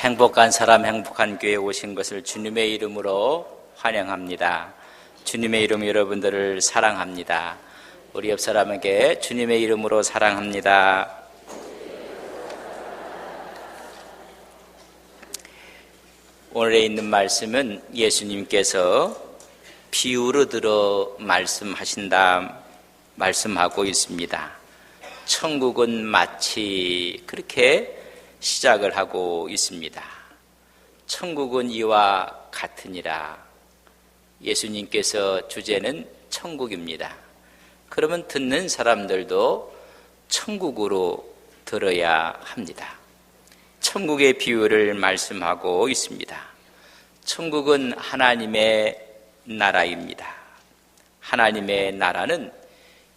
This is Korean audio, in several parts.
행복한 사람 행복한 교회에 오신 것을 주님의 이름으로 환영합니다. 주님의 이름 여러분들을 사랑합니다. 우리 옆 사람에게 주님의 이름으로 사랑합니다. 오늘에 있는 말씀은 예수님께서 비유로 들어 말씀하고 있습니다. 천국은 마치 그렇게 시작을 하고 있습니다. 천국은 이와 같으니라. 예수님께서 주제는 천국입니다. 그러면 듣는 사람들도 천국으로 들어야 합니다. 천국의 비유를 말씀하고 있습니다. 천국은 하나님의 나라입니다. 하나님의 나라는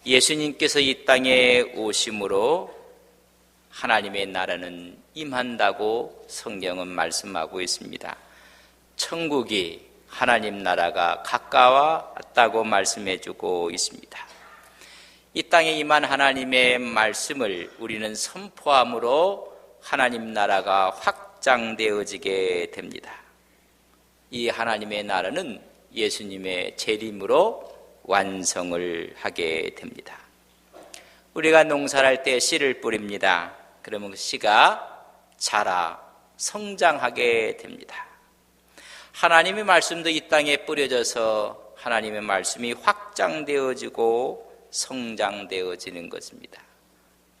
예수님께서 이 땅에 오심으로 하나님의 나라는 임한다고 성경은 말씀하고 있습니다. 천국이 하나님 나라가 가까웠다고 말씀해주고 있습니다. 이 땅에 임한 하나님의 말씀을 우리는 선포함으로 하나님 나라가 확장되어지게 됩니다. 이 하나님의 나라는 예수님의 재림으로 완성을 하게 됩니다. 우리가 농사를 할 때 씨를 뿌립니다. 그러면 그 씨가 자라 성장하게 됩니다. 하나님의 말씀도 이 땅에 뿌려져서 하나님의 말씀이 확장되어지고 성장되어지는 것입니다.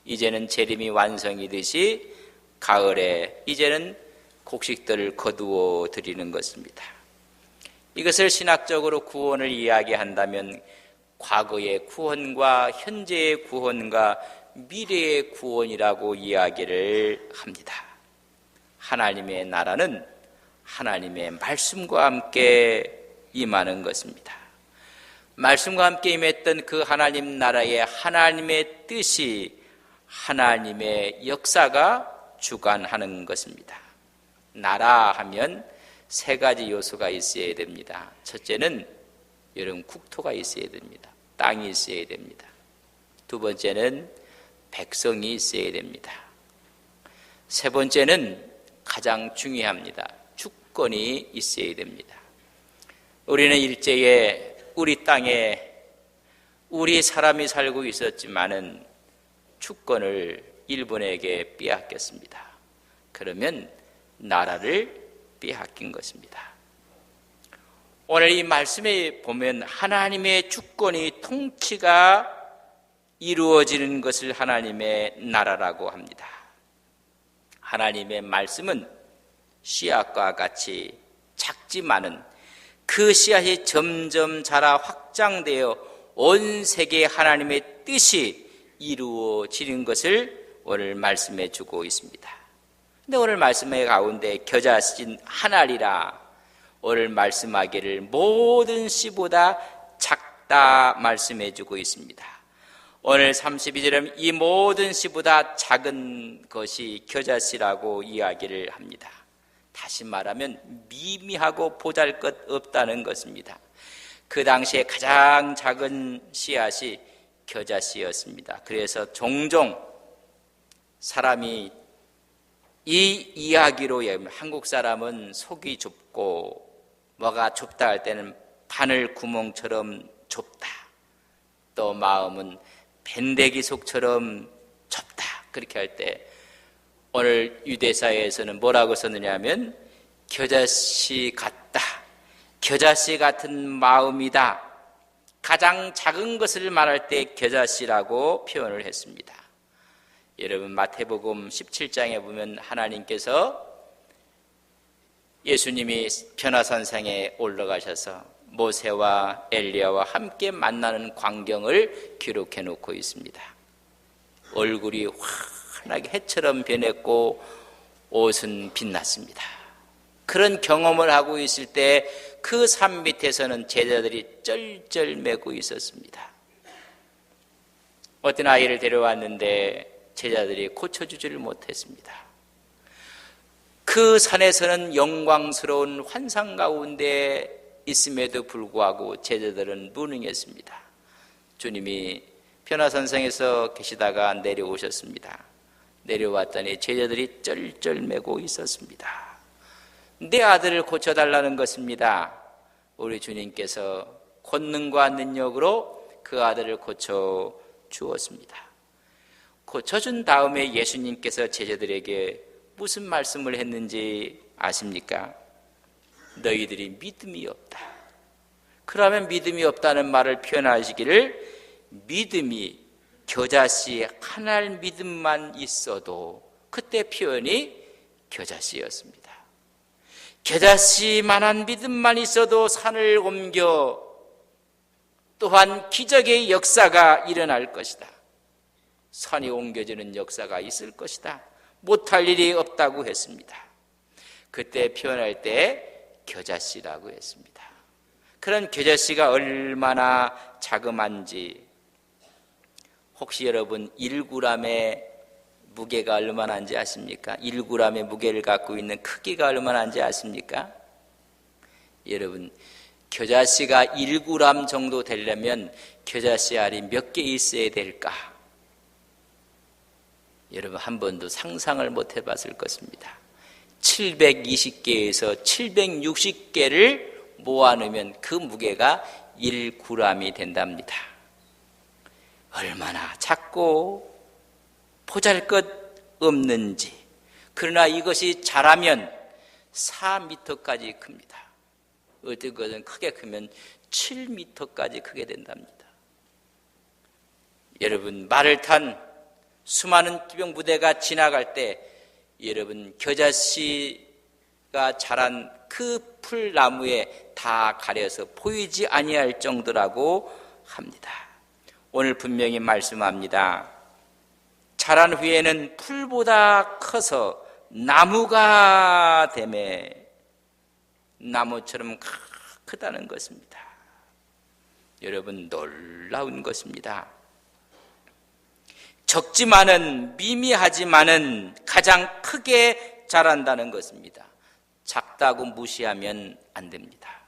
이제는 재림이 완성이듯이 가을에 이제는 곡식들을 거두어 드리는 것입니다. 이것을 신학적으로 구원을 이야기한다면 과거의 구원과 현재의 구원과 미래의 구원이라고 이야기를 합니다. 하나님의 나라는 하나님의 말씀과 함께 임하는 것입니다. 말씀과 함께 임했던 그 하나님 나라의 하나님의 뜻이 하나님의 역사가 주관하는 것입니다. 나라 하면 세 가지 요소가 있어야 됩니다. 첫째는 여러분 국토가 있어야 됩니다. 땅이 있어야 됩니다. 두 번째는 백성이 있어야 됩니다. 세 번째는 가장 중요합니다. 주권이 있어야 됩니다. 우리는 일제에 우리 땅에 우리 사람이 살고 있었지만은 주권을 일본에게 빼앗겼습니다. 그러면 나라를 빼앗긴 것입니다. 오늘 이 말씀에 보면 하나님의 주권이 통치가 이루어지는 것을 하나님의 나라라고 합니다. 하나님의 말씀은 씨앗과 같이 작지만은 그 씨앗이 점점 자라 확장되어 온 세계에 하나님의 뜻이 이루어지는 것을 오늘 말씀해 주고 있습니다. 근데 오늘 말씀의 가운데 겨자씨인 하나리라 오늘 말씀하기를 모든 씨보다 작다 말씀해 주고 있습니다. 오늘 32절은 이 모든 씨보다 작은 것이 겨자씨라고 이야기를 합니다. 다시 말하면 미미하고 보잘것없다는 것입니다. 그 당시에 가장 작은 씨앗이 겨자씨였습니다. 그래서 종종 사람이 이 이야기로 한국 사람은 속이 좁고 뭐가 좁다 할 때는 바늘 구멍처럼 좁다. 또 마음은 밴데기 속처럼 좁다. 그렇게 할 때 오늘 유대사회에서는 뭐라고 썼느냐면 겨자씨 같다. 겨자씨 같은 마음이다. 가장 작은 것을 말할 때 겨자씨라고 표현을 했습니다. 여러분 마태복음 17장에 보면 하나님께서 예수님이 변화산상에 올라가셔서 모세와 엘리야와 함께 만나는 광경을 기록해 놓고 있습니다. 얼굴이 환하게 해처럼 변했고 옷은 빛났습니다. 그런 경험을 하고 있을 때 그 산 밑에서는 제자들이 쩔쩔매고 있었습니다. 어떤 아이를 데려왔는데 제자들이 고쳐주지를 못했습니다. 그 산에서는 영광스러운 환상 가운데 있음에도 불구하고 제자들은 무능했습니다. 주님이 변화산성에서 계시다가 내려오셨습니다. 내려왔더니 제자들이 쩔쩔매고 있었습니다. 내 아들을 고쳐달라는 것입니다. 우리 주님께서 권능과 능력으로 그 아들을 고쳐 주었습니다. 고쳐준 다음에 예수님께서 제자들에게 무슨 말씀을 했는지 아십니까? 너희들이 믿음이 없다. 그러면 믿음이 없다는 말을 표현하시기를 믿음이 겨자씨 하나의 믿음만 있어도, 그때 표현이 겨자씨였습니다. 겨자씨만한 믿음만 있어도 산을 옮겨 또한 기적의 역사가 일어날 것이다. 산이 옮겨지는 역사가 있을 것이다. 못할 일이 없다고 했습니다. 그때 표현할 때 겨자씨라고 했습니다. 그런 겨자씨가 얼마나 자그만지, 혹시 여러분 1g의 무게가 얼마나 한지 아십니까? 1g의 무게를 갖고 있는 크기가 얼마나 한지 아십니까? 여러분, 겨자씨가 1g 정도 되려면 겨자씨 알이 몇 개 있어야 될까? 여러분 한 번도 상상을 못 해봤을 것입니다. 720개에서 760개를 모아놓으면 그 무게가 1g이 된답니다. 얼마나 작고 보잘것없는지. 그러나 이것이 자라면 4m까지 큽니다. 어떤 것은 크게 크면 7m까지 크게 된답니다. 여러분, 말을 탄 수많은 기병 부대가 지나갈 때 여러분 겨자씨가 자란 그 풀나무에 다 가려서 보이지 아니할 정도라고 합니다. 오늘 분명히 말씀합니다. 자란 후에는 풀보다 커서 나무가 되매 나무처럼 크다는 것입니다. 여러분 놀라운 것입니다. 적지만은 미미하지만은 가장 크게 자란다는 것입니다. 작다고 무시하면 안 됩니다.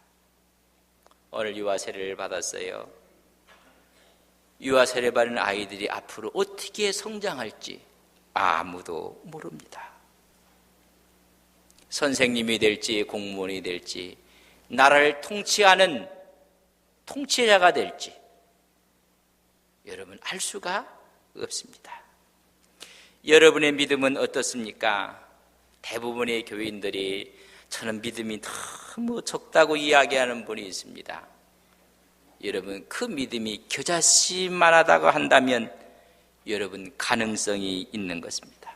오늘 유아 세례를 받았어요. 유아 세례 받은 아이들이 앞으로 어떻게 성장할지 아무도 모릅니다. 선생님이 될지 공무원이 될지 나라를 통치하는 통치자가 될지 여러분 알 수가 없습니다. 여러분의 믿음은 어떻습니까? 대부분의 교인들이 저는 믿음이 너무 적다고 이야기하는 분이 있습니다. 여러분 그 믿음이 겨자씨만 하다고 한다면 여러분 가능성이 있는 것입니다.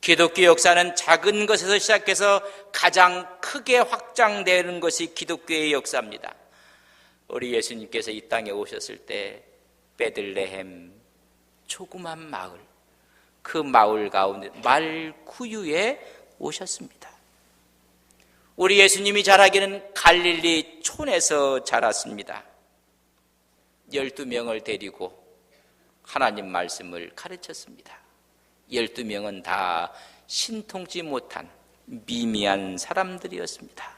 기독교 역사는 작은 것에서 시작해서 가장 크게 확장되는 것이 기독교의 역사입니다. 우리 예수님께서 이 땅에 오셨을 때 베들레헴 조그만 마을, 그 마을 가운데 말구유에 오셨습니다. 우리 예수님이 자라기는 갈릴리 촌에서 자랐습니다. 12명을 데리고 하나님 말씀을 가르쳤습니다. 12명은 다 신통치 못한 미미한 사람들이었습니다.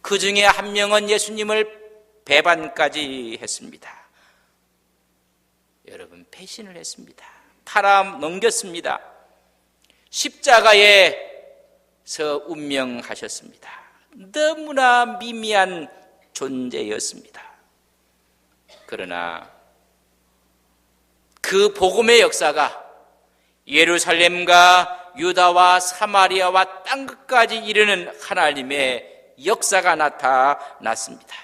그 중에 한 명은 예수님을 배반까지 했습니다. 여러분 배신을 했습니다. 팔아 넘겼습니다. 십자가에서 운명하셨습니다. 너무나 미미한 존재였습니다. 그러나 그 복음의 역사가 예루살렘과 유다와 사마리아와 땅끝까지 이르는 하나님의 역사가 나타났습니다.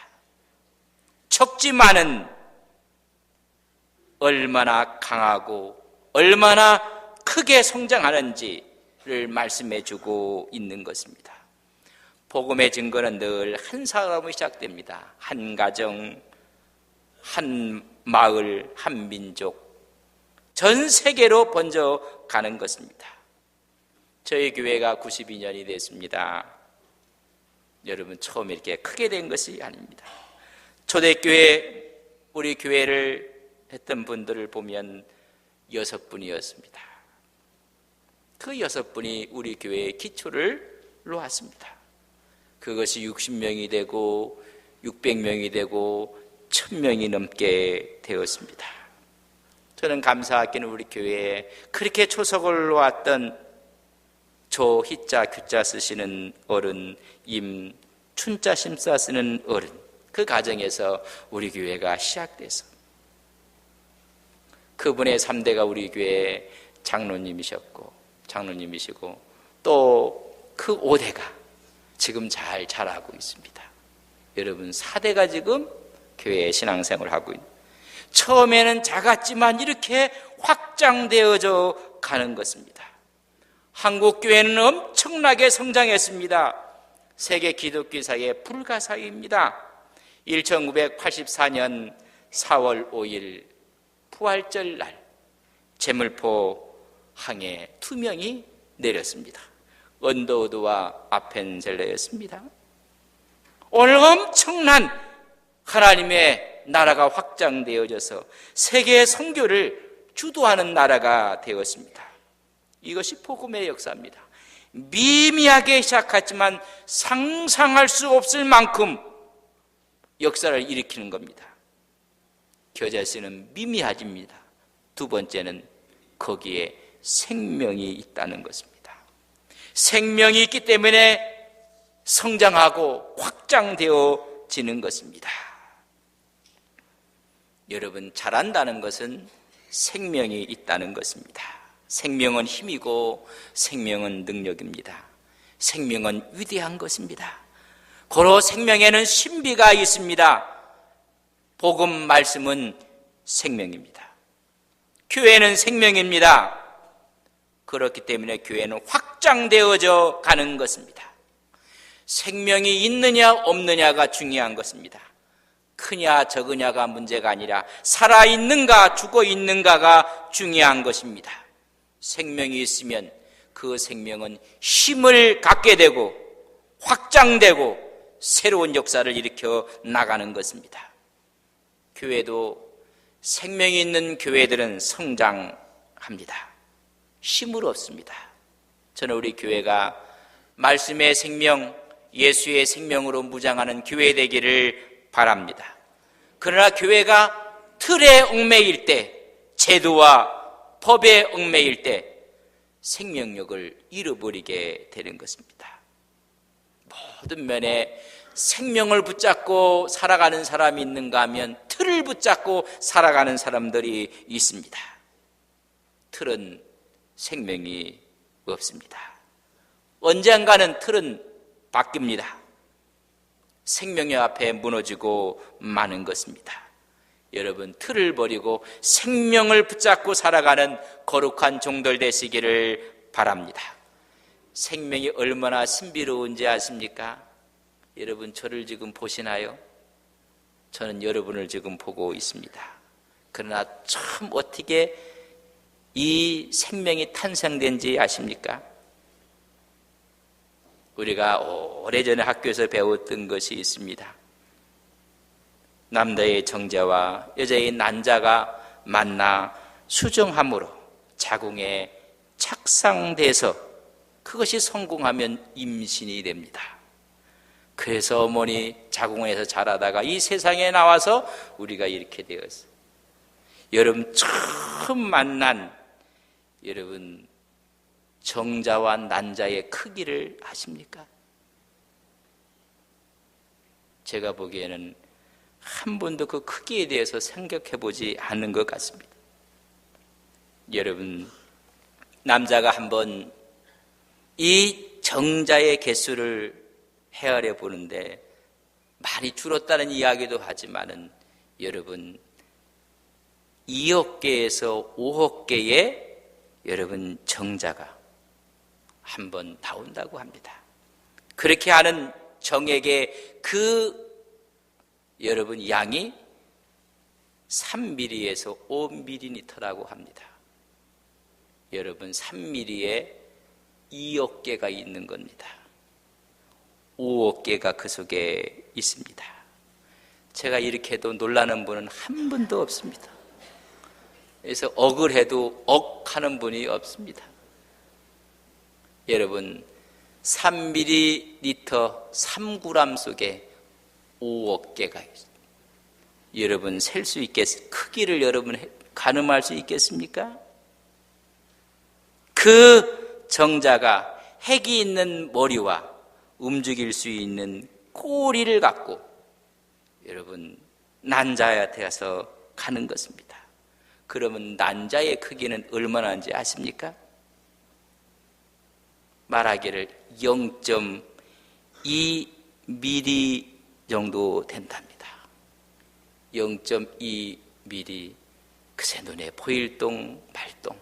적지만은 얼마나 강하고 얼마나 크게 성장하는지를 말씀해 주고 있는 것입니다. 복음의 증거는 늘 한 사람으로 시작됩니다. 한 가정, 한 마을, 한 민족, 전 세계로 번져가는 것입니다. 저희 교회가 92년이 됐습니다. 여러분 처음 이렇게 크게 된 것이 아닙니다. 초대교회 우리 교회를 했던 분들을 보면 6분이었습니다. 그 6분이 우리 교회의 기초를 놓았습니다. 그것이 60명이 되고 600명이 되고 1000명이 넘게 되었습니다. 저는 감사하게는 우리 교회에 그렇게 초석을 놓았던 조, 희자, 규자 쓰시는 어른, 임, 춘자, 심자 쓰는 어른, 그 가정에서 우리 교회가 시작돼서 그분의 3대가 우리 교회 장로님이시고 또 그 5대가 지금 잘 자라고 있습니다. 여러분 4대가 지금 교회에 신앙생활을 하고 있는, 처음에는 작았지만 이렇게 확장되어져 가는 것입니다. 한국 교회는 엄청나게 성장했습니다. 세계 기독교사의 불가사의입니다. 1984년 4월 5일 부활절 날 제물포 항에 2명이 내렸습니다. 언더우드와 아펜젤러였습니다. 오늘 엄청난 하나님의 나라가 확장되어져서 세계 선교를 주도하는 나라가 되었습니다. 이것이 복음의 역사입니다. 미미하게 시작했지만 상상할 수 없을 만큼 역사를 일으키는 겁니다. 겨자씨는 미미하집니다. 두 번째는 거기에 생명이 있다는 것입니다. 생명이 있기 때문에 성장하고 확장되어지는 것입니다. 여러분, 자란다는 것은 생명이 있다는 것입니다. 생명은 힘이고 생명은 능력입니다. 생명은 위대한 것입니다. 고로 생명에는 신비가 있습니다. 복음 말씀은 생명입니다. 교회는 생명입니다. 그렇기 때문에 교회는 확장되어져 가는 것입니다. 생명이 있느냐 없느냐가 중요한 것입니다. 크냐 적으냐가 문제가 아니라 살아있는가 죽어있는가가 중요한 것입니다. 생명이 있으면 그 생명은 힘을 갖게 되고 확장되고 새로운 역사를 일으켜 나가는 것입니다. 교회도 생명이 있는 교회들은 성장합니다. 힘을 얻습니다. 저는 우리 교회가 말씀의 생명, 예수의 생명으로 무장하는 교회 되기를 바랍니다. 그러나 교회가 틀에 얽매일 때, 제도와 법에 얽매일 때 생명력을 잃어버리게 되는 것입니다. 모든 면에 생명을 붙잡고 살아가는 사람이 있는가 하면 틀을 붙잡고 살아가는 사람들이 있습니다. 틀은 생명이 없습니다. 언젠가는 틀은 바뀝니다. 생명력 앞에 무너지고 마는 것입니다. 여러분, 틀을 버리고 생명을 붙잡고 살아가는 거룩한 종들 되시기를 바랍니다. 생명이 얼마나 신비로운지 아십니까? 여러분, 저를 지금 보시나요? 저는 여러분을 지금 보고 있습니다. 그러나 참 어떻게 이 생명이 탄생된지 아십니까? 우리가 오래전에 학교에서 배웠던 것이 있습니다. 남자의 정자와 여자의 난자가 만나 수정함으로 자궁에 착상돼서 그것이 성공하면 임신이 됩니다. 그래서 어머니 자궁에서 자라다가 이 세상에 나와서 우리가 이렇게 되었어요. 여러분, 처음 만난 여러분 정자와 난자의 크기를 아십니까? 제가 보기에는 한 번도 그 크기에 대해서 생각해 보지 않는 것 같습니다. 여러분, 남자가 한번 이 정자의 개수를 헤아려 보는데 많이 줄었다는 이야기도 하지만은 여러분 2억 개에서 5억 개의 여러분 정자가 한번 나온다고 합니다. 그렇게 하는 정액의 그 여러분 양이 3mm에서 5mm라고 합니다. 여러분 3mm에 2억 개가 있는 겁니다. 5억 개가 그 속에 있습니다. 제가 이렇게 해도 놀라는 분은 한 분도 없습니다. 그래서 억을 해도 억 하는 분이 없습니다. 여러분 3ml 3g 속에 5억 개가 있습니다. 여러분 셀 수 있겠습니까? 크기를 여러분 가늠할 수 있겠습니까? 그 정자가 핵이 있는 머리와 움직일 수 있는 꼬리를 갖고 여러분 난자한테 가서 가는 것입니다. 그러면 난자의 크기는 얼마나인지 아십니까? 말하기를 0.2mm 정도 된답니다. 0.2mm. 그새 눈에 보일 동 말동.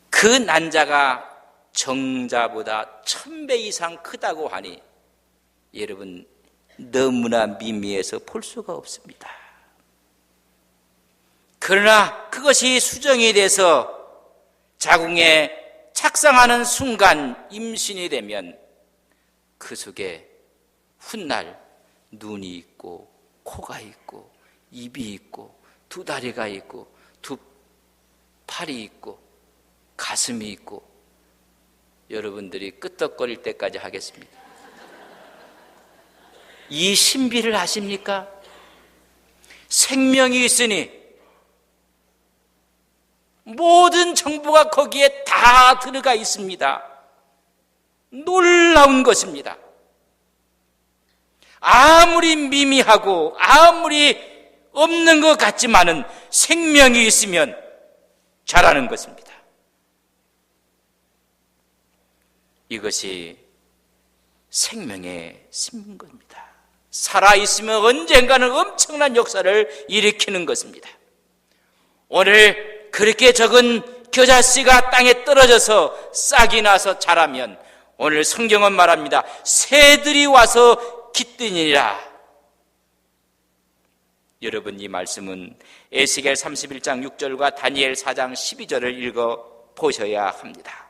그 난자가 정자보다 1000배 이상 크다고 하니 여러분 너무나 미미해서 볼 수가 없습니다. 그러나 그것이 수정이 돼서 자궁에 착상하는 순간 임신이 되면 그 속에 훗날 눈이 있고 코가 있고 입이 있고 두 다리가 있고 두 팔이 있고 가슴이 있고 여러분들이 끄떡거릴 때까지 하겠습니다. 이 신비를 아십니까? 생명이 있으니 모든 정보가 거기에 다 들어가 있습니다. 놀라운 것입니다. 아무리 미미하고 아무리 없는 것 같지만은 생명이 있으면 자라는 것입니다. 이것이 생명의 신비입니다. 살아있으면 언젠가는 엄청난 역사를 일으키는 것입니다. 오늘 그렇게 적은 겨자씨가 땅에 떨어져서 싹이 나서 자라면 오늘 성경은 말합니다. 새들이 와서 깃드니라. 여러분 이 말씀은 에스겔 31장 6절과 다니엘 4장 12절을 읽어 보셔야 합니다.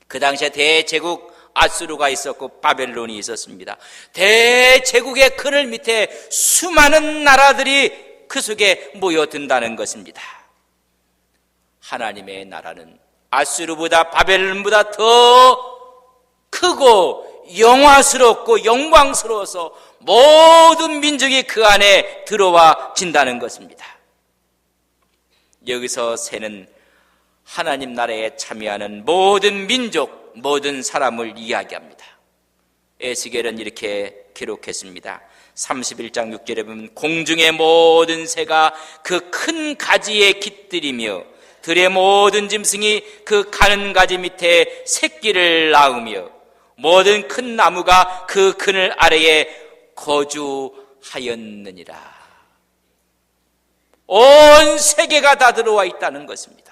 그 당시에 대제국 아수르가 있었고 바벨론이 있었습니다. 대제국의 그늘 밑에 수많은 나라들이 그 속에 모여든다는 것입니다. 하나님의 나라는 아수르보다 바벨론보다 더 크고 영화스럽고 영광스러워서 모든 민족이 그 안에 들어와 진다는 것입니다. 여기서 새는 하나님 나라에 참여하는 모든 민족, 모든 사람을 이야기합니다. 에스겔은 이렇게 기록했습니다. 31장 6절에 보면 공중의 모든 새가 그 큰 가지에 깃들이며 들의 모든 짐승이 그 가는 가지 밑에 새끼를 낳으며 모든 큰 나무가 그 그늘 아래에 거주하였느니라. 온 세계가 다 들어와 있다는 것입니다.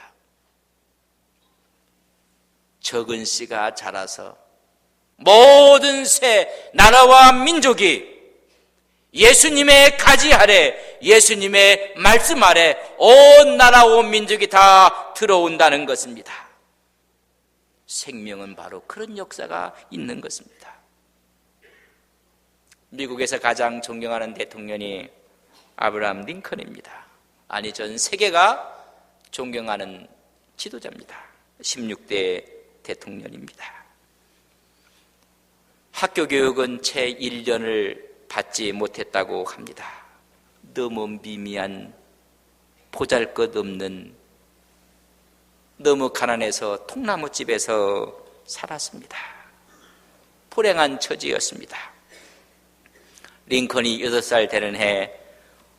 적은 씨가 자라서 모든 새 나라와 민족이 예수님의 가지 아래, 예수님의 말씀 아래 온 나라 온 민족이 다 들어온다는 것입니다. 생명은 바로 그런 역사가 있는 것입니다. 미국에서 가장 존경하는 대통령이 아브라함 링컨입니다. 아니 전 세계가 존경하는 지도자입니다. 16대 대통령입니다. 학교 교육은 채 1년을 받지 못했다고 합니다. 너무 미미한 보잘것없는 너무 가난해서 통나무집에서 살았습니다. 불행한 처지였습니다. 링컨이 6살 되는 해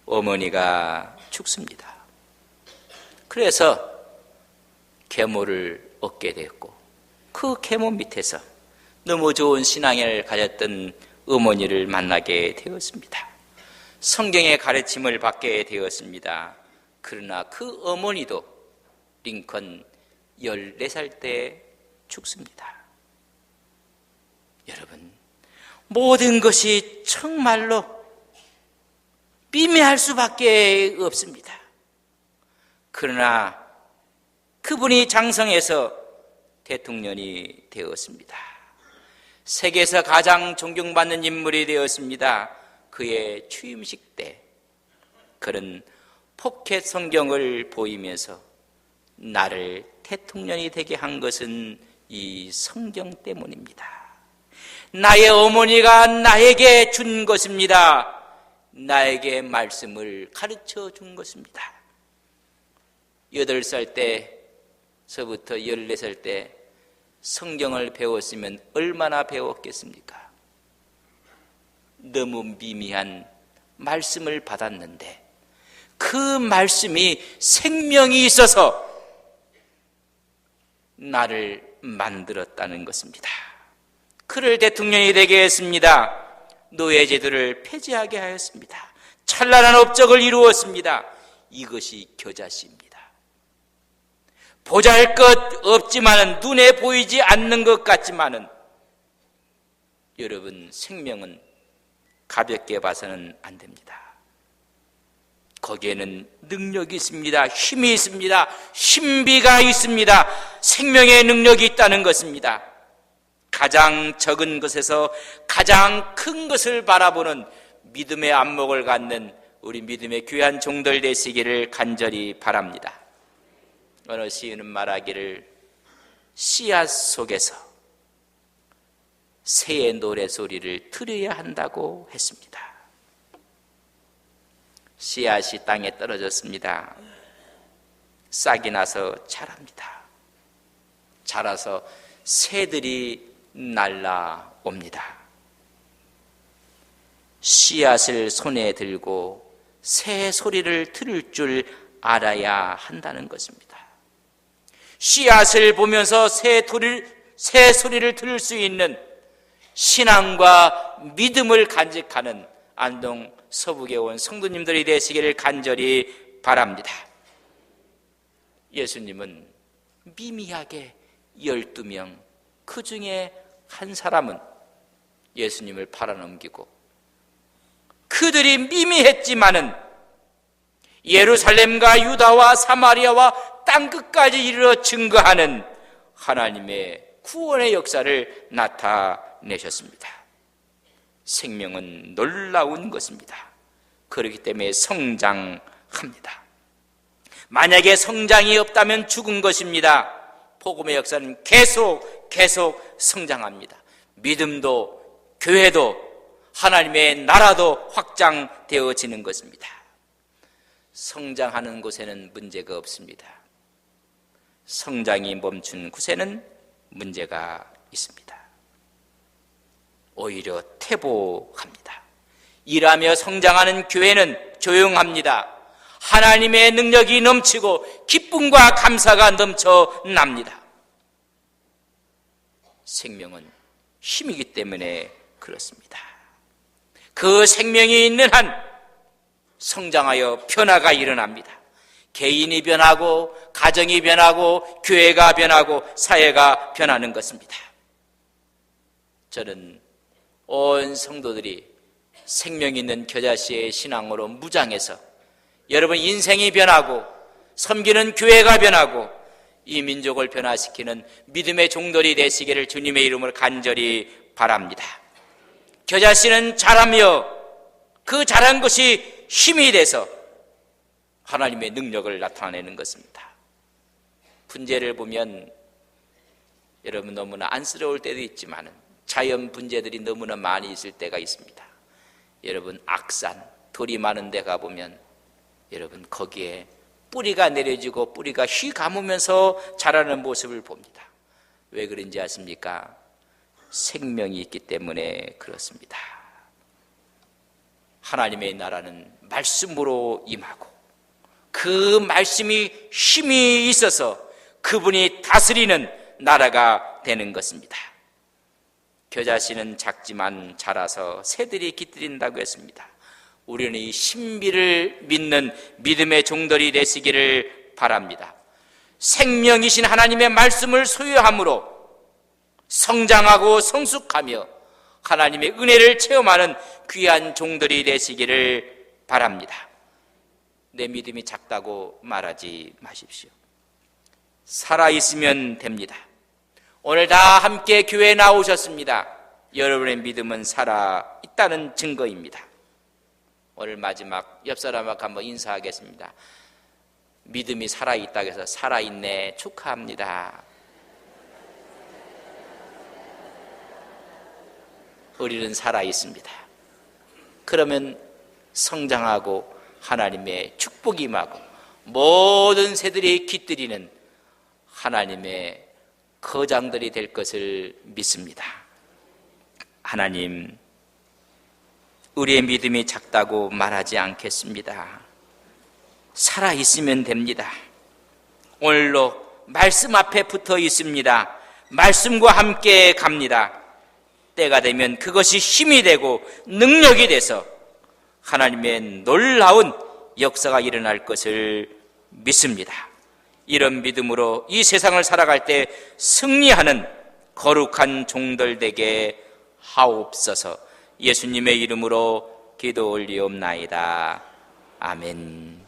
어머니가 죽습니다. 그래서 계모를 얻게 됐고 그 계모 밑에서 너무 좋은 신앙을 가졌던 어머니를 만나게 되었습니다. 성경의 가르침을 받게 되었습니다. 그러나 그 어머니도 링컨 14살 때 죽습니다. 여러분, 모든 것이 정말로 미미할 수밖에 없습니다. 그러나 그분이 장성해서 대통령이 되었습니다. 세계에서 가장 존경받는 인물이 되었습니다. 그의 취임식 때 그런 포켓 성경을 보이면서 나를 대통령이 되게 한 것은 이 성경 때문입니다. 나의 어머니가 나에게 준 것입니다. 나에게 말씀을 가르쳐 준 것입니다. 8살 때 서부터 14살 때 성경을 배웠으면 얼마나 배웠겠습니까? 너무 미미한 말씀을 받았는데 그 말씀이 생명이 있어서 나를 만들었다는 것입니다. 그를 대통령이 되게 했습니다. 노예제도를 폐지하게 하였습니다. 찬란한 업적을 이루었습니다. 이것이 겨자씨입니다. 보잘것없지만은 눈에 보이지 않는 것 같지만은 여러분, 생명은 가볍게 봐서는 안 됩니다. 거기에는 능력이 있습니다. 힘이 있습니다. 신비가 있습니다. 생명의 능력이 있다는 것입니다. 가장 적은 것에서 가장 큰 것을 바라보는 믿음의 안목을 갖는 우리 믿음의 귀한 종들 되시기를 간절히 바랍니다. 어느 시인은 말하기를 씨앗 속에서 새의 노래소리를 들어야 한다고 했습니다. 씨앗이 땅에 떨어졌습니다. 싹이 나서 자랍니다. 자라서 새들이 날라옵니다. 씨앗을 손에 들고 새 소리를 들을 줄 알아야 한다는 것입니다. 씨앗을 보면서 새 소리를 들을 수 있는 신앙과 믿음을 간직하는 안동 서북에 온 성도님들이 되시기를 간절히 바랍니다. 예수님은 미미하게 12명, 그 중에 한 사람은 예수님을 팔아넘기고 그들이 미미했지만은 예루살렘과 유다와 사마리아와 땅끝까지 이르러 증거하는 하나님의 구원의 역사를 나타내셨습니다. 생명은 놀라운 것입니다. 그렇기 때문에 성장합니다. 만약에 성장이 없다면 죽은 것입니다. 복음의 역사는 계속 성장합니다. 믿음도 교회도 하나님의 나라도 확장되어지는 것입니다. 성장하는 곳에는 문제가 없습니다. 성장이 멈춘 곳에는 문제가 있습니다. 오히려 퇴보합니다. 일하며 성장하는 교회는 조용합니다. 하나님의 능력이 넘치고 기쁨과 감사가 넘쳐납니다. 생명은 힘이기 때문에 그렇습니다. 그 생명이 있는 한 성장하여 변화가 일어납니다. 개인이 변하고 가정이 변하고 교회가 변하고 사회가 변하는 것입니다. 저는 온 성도들이 생명 있는 겨자씨의 신앙으로 무장해서 여러분 인생이 변하고 섬기는 교회가 변하고 이 민족을 변화시키는 믿음의 종들이 되시기를 주님의 이름으로 간절히 바랍니다. 겨자씨는 자라며 그 자란 것이 힘이 돼서 하나님의 능력을 나타내는 것입니다. 분재를 보면 여러분 너무나 안쓰러울 때도 있지만 자연 분재들이 너무나 많이 있을 때가 있습니다. 여러분 악산, 돌이 많은 데 가보면 여러분 거기에 뿌리가 내려지고 뿌리가 휘 감으면서 자라는 모습을 봅니다. 왜 그런지 아십니까? 생명이 있기 때문에 그렇습니다. 하나님의 나라는 말씀으로 임하고 그 말씀이 힘이 있어서 그분이 다스리는 나라가 되는 것입니다. 겨자씨는 작지만 자라서 새들이 깃들인다고 했습니다. 우리는 이 신비를 믿는 믿음의 종들이 되시기를 바랍니다. 생명이신 하나님의 말씀을 소유함으로 성장하고 성숙하며 하나님의 은혜를 체험하는 귀한 종들이 되시기를 바랍니다. 내 믿음이 작다고 말하지 마십시오. 살아있으면 됩니다. 오늘 다 함께 교회에 나오셨습니다. 여러분의 믿음은 살아있다는 증거입니다. 오늘 마지막 옆 사람하고 한번 인사하겠습니다. 믿음이 살아있다고 해서 살아있네 축하합니다. 우리는 살아있습니다. 그러면 성장하고 하나님의 축복이 임하고 모든 새들이 깃들이는 하나님의 거장들이 될 것을 믿습니다. 하나님, 우리의 믿음이 작다고 말하지 않겠습니다. 살아있으면 됩니다. 오늘로 말씀 앞에 붙어 있습니다. 말씀과 함께 갑니다. 때가 되면 그것이 힘이 되고 능력이 돼서 하나님의 놀라운 역사가 일어날 것을 믿습니다. 이런 믿음으로 이 세상을 살아갈 때 승리하는 거룩한 종들 되게 하옵소서. 예수님의 이름으로 기도 올리옵나이다. 아멘.